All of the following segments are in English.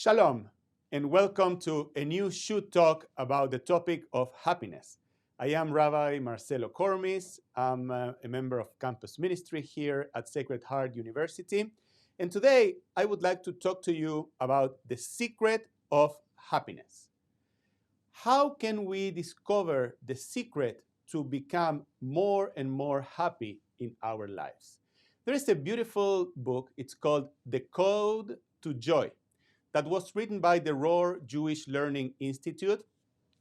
Shalom, and welcome to a new SHU talk about the topic of happiness. I am Rabbi Marcelo Kormis. I'm a member of campus ministry here at Sacred Heart University. And today I would like to talk to you about the secret of happiness. How can we discover the secret to become more and more happy in our lives? There is a beautiful book. It's called The Code to Joy, that was written by the Rohr Jewish Learning Institute,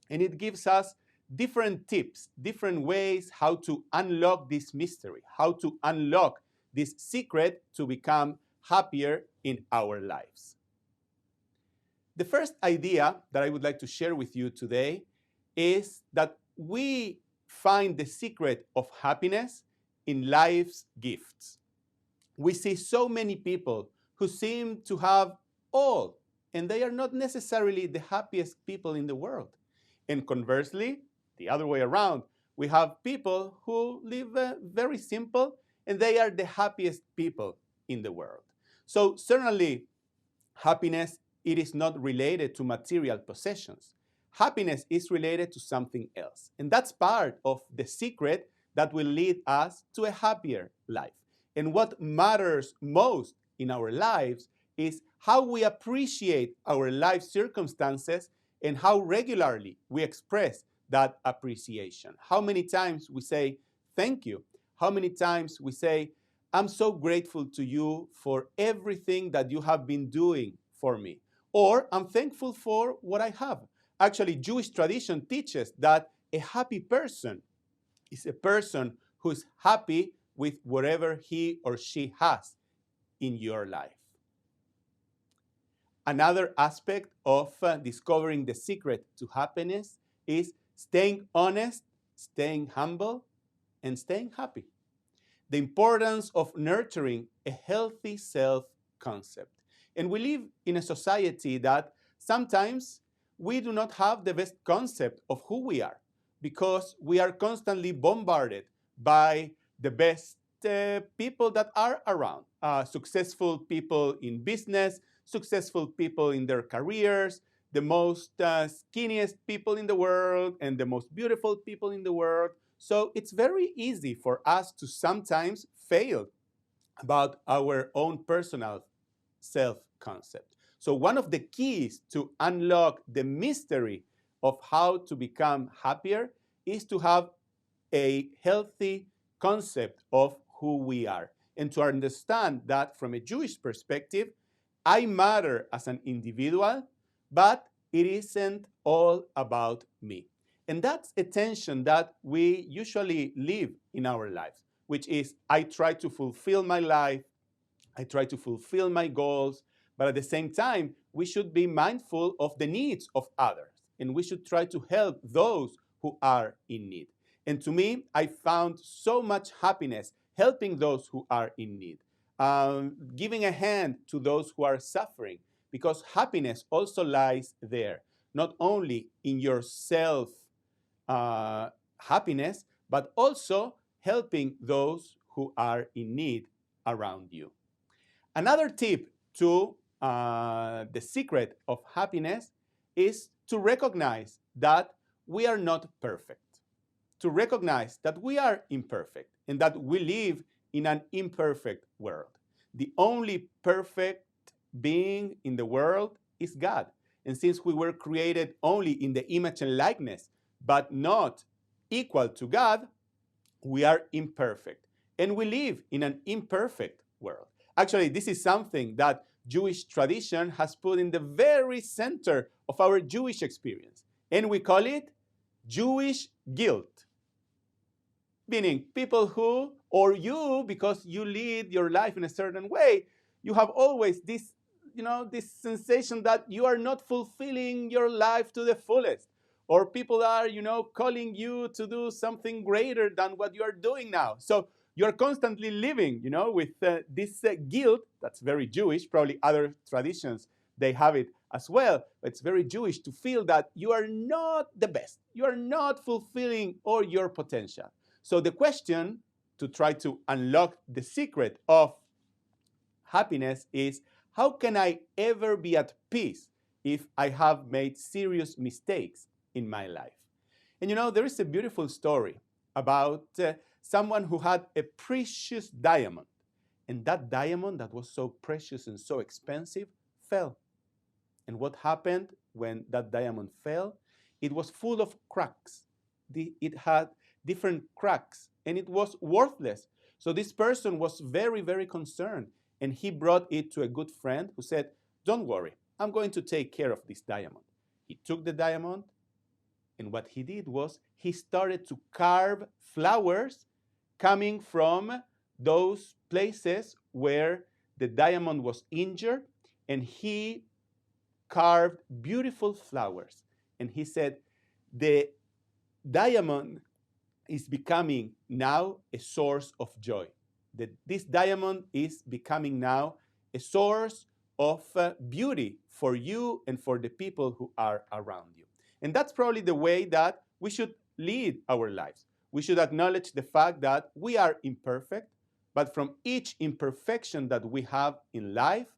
and it gives us different tips, different ways how to unlock this mystery, how to unlock this secret to become happier in our lives. The first idea that I would like to share with you today is that we find the secret of happiness in life's gifts. We see so many people who seem to have all, and they are not necessarily the happiest people in the world. And conversely, the other way around, we have people who live very simple, and they are the happiest people in the world. So certainly, happiness, it is not related to material possessions. Happiness is related to something else. And that's part of the secret that will lead us to a happier life. And what matters most in our lives is how we appreciate our life circumstances and how regularly we express that appreciation. How many times we say, thank you. How many times we say, I'm so grateful to you for everything that you have been doing for me. Or I'm thankful for what I have. Actually, Jewish tradition teaches that a happy person is a person who's happy with whatever he or she has in your life. Another aspect of discovering the secret to happiness is staying honest, staying humble, and staying happy. The importance of nurturing a healthy self-concept. And we live in a society that sometimes we do not have the best concept of who we are because we are constantly bombarded by the best people that are around. Successful people in business, successful people in their careers, the most skinniest people in the world, and the most beautiful people in the world. So it's very easy for us to sometimes fail about our own personal self-concept. So one of the keys to unlock the mystery of how to become happier is to have a healthy concept of who we are and to understand that from a Jewish perspective, I matter as an individual, but it isn't all about me. And that's a tension that we usually live in our lives, which is I try to fulfill my life, I try to fulfill my goals, but at the same time, we should be mindful of the needs of others, and we should try to help those who are in need. And to me, I found so much happiness helping those who are in need, giving a hand to those who are suffering, because happiness also lies there, not only in your self happiness, but also helping those who are in need around you. Another tip to the secret of happiness is to recognize that we are not perfect, to recognize that we are imperfect and that we live in an imperfect world. The only perfect being in the world is God. And since we were created only in the image and likeness, but not equal to God, we are imperfect. And we live in an imperfect world. Actually, this is something that Jewish tradition has put in the very center of our Jewish experience. And we call it Jewish guilt. Meaning people who, or you, because you lead your life in a certain way, you have always this, this sensation that you are not fulfilling your life to the fullest. Or people are, calling you to do something greater than what you are doing now. So you're constantly living, with this guilt that's very Jewish. Probably other traditions, they have it as well. But it's very Jewish to feel that you are not the best. You are not fulfilling all your potential. So the question to try to unlock the secret of happiness is, how can I ever be at peace if I have made serious mistakes in my life. And you know, there is a beautiful story about someone who had a precious diamond. And that diamond that was so precious and so expensive fell. And what happened when that diamond fell? It was full of cracks. It had different cracks and it was worthless. So this person was very, very concerned. And he brought it to a good friend who said, "Don't worry, I'm going to take care of this diamond." He took the diamond, and what he did was he started to carve flowers coming from those places where the diamond was injured, and he carved beautiful flowers. And he said, the diamond is becoming now a source of joy. This diamond is becoming now a source of beauty for you and for the people who are around you. And that's probably the way that we should lead our lives. We should acknowledge the fact that we are imperfect, but from each imperfection that we have in life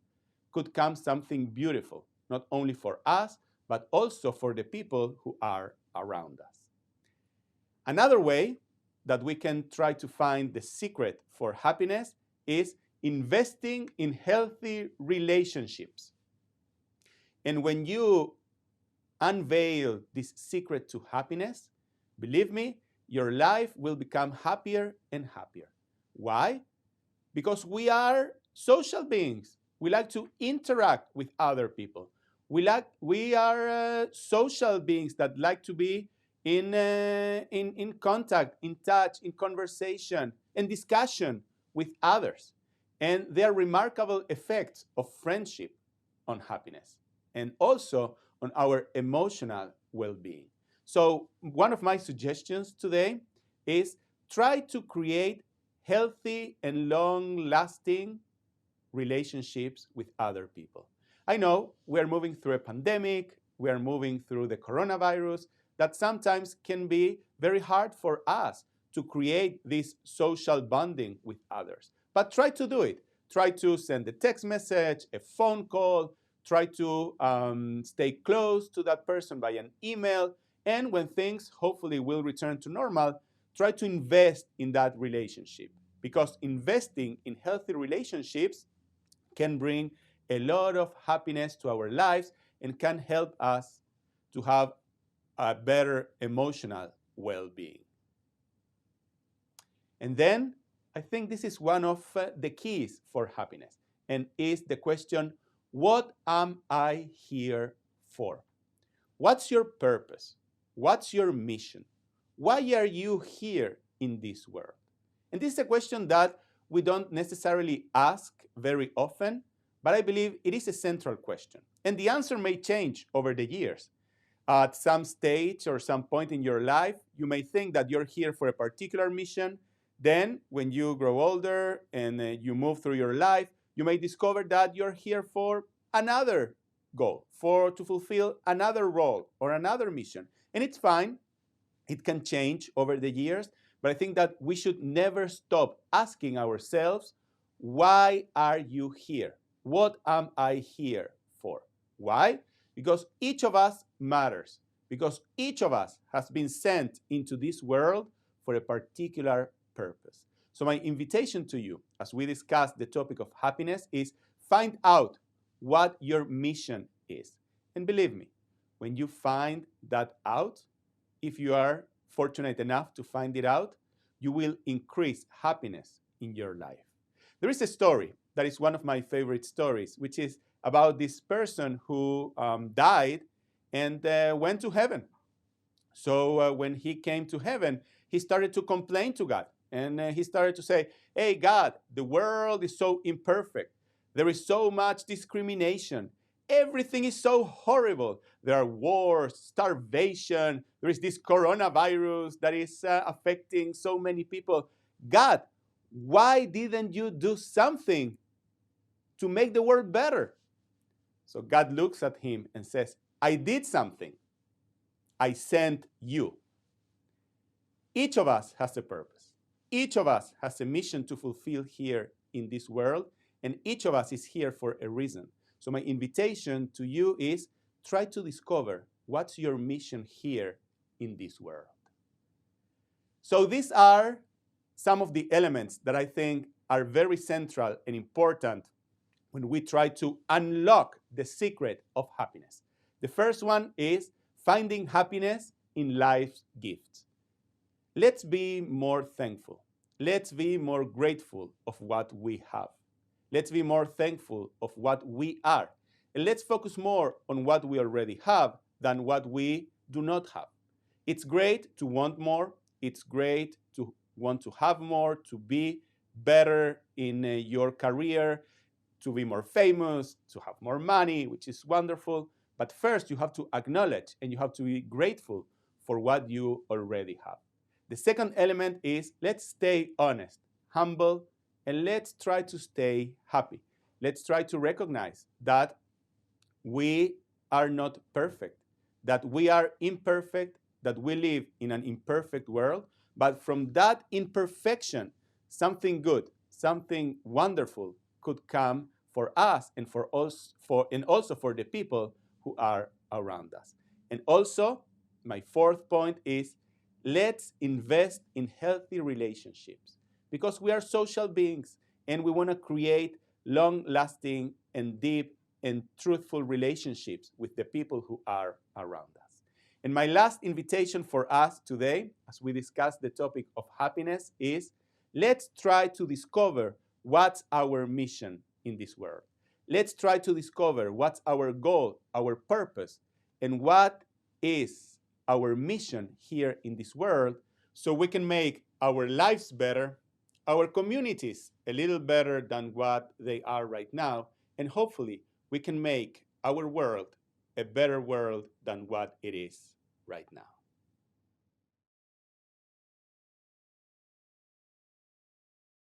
could come something beautiful, not only for us, but also for the people who are around us. Another way that we can try to find the secret for happiness is investing in healthy relationships. And when you unveil this secret to happiness, believe me, your life will become happier and happier. Why? Because we are social beings. We like to interact with other people. We are social beings that like to be in contact, in touch, in conversation, and discussion with others. And there are remarkable effects of friendship on happiness and also on our emotional well-being. So one of my suggestions today is try to create healthy and long-lasting relationships with other people. I know we're moving through a pandemic, we're moving through the coronavirus, that sometimes can be very hard for us to create this social bonding with others. But try to do it. Try to send a text message, a phone call, try to stay close to that person by an email, and when things hopefully will return to normal, try to invest in that relationship, because investing in healthy relationships can bring a lot of happiness to our lives and can help us to have a better emotional well-being. And then I think this is one of the keys for happiness, and is the question, what am I here for? What's your purpose? What's your mission? Why are you here in this world? And this is a question that we don't necessarily ask very often, but I believe it is a central question. And the answer may change over the years. At some stage or some point in your life, you may think that you're here for a particular mission. Then, when you grow older and you move through your life, you may discover that you're here for another goal, to fulfill another role or another mission. And it's fine. It can change over the years. But I think that we should never stop asking ourselves, why are you here? What am I here for? Why? Because each of us matters. Because each of us has been sent into this world for a particular purpose. So my invitation to you, as we discuss the topic of happiness, is find out what your mission is. And believe me, when you find that out, if you are fortunate enough to find it out, you will increase happiness in your life. There is a story that is one of my favorite stories, which is about this person who died and went to heaven. So when he came to heaven, he started to complain to God. And he started to say, hey, God, the world is so imperfect. There is so much discrimination. Everything is so horrible. There are wars, starvation. There is this coronavirus that is affecting so many people. God, why didn't you do something to make the world better? So God looks at him and says, I did something. I sent you. Each of us has a purpose. Each of us has a mission to fulfill here in this world, and each of us is here for a reason. So my invitation to you is try to discover what's your mission here in this world. So these are some of the elements that I think are very central and important when we try to unlock the secret of happiness. The first one is finding happiness in life's gifts. Let's be more thankful. Let's be more grateful of what we have. Let's be more thankful of what we are. And let's focus more on what we already have than what we do not have. It's great to want more. It's great to want to have more, to be better in your career, to be more famous, to have more money, which is wonderful. But first, you have to acknowledge and you have to be grateful for what you already have. The second element is let's stay honest, humble, and let's try to stay happy. Let's try to recognize that we are not perfect, that we are imperfect, that we live in an imperfect world, but from that imperfection, something good, something wonderful could come for us and and also for the people who are around us. And also, my fourth point is let's invest in healthy relationships because we are social beings and we want to create long-lasting and deep and truthful relationships with the people who are around us. And my last invitation for us today, as we discuss the topic of happiness, is let's try to discover what's our mission in this world. Let's try to discover what's our goal, our purpose, and what is our mission here in this world so we can make our lives better, our communities a little better than what they are right now, and hopefully we can make our world a better world than what it is right now.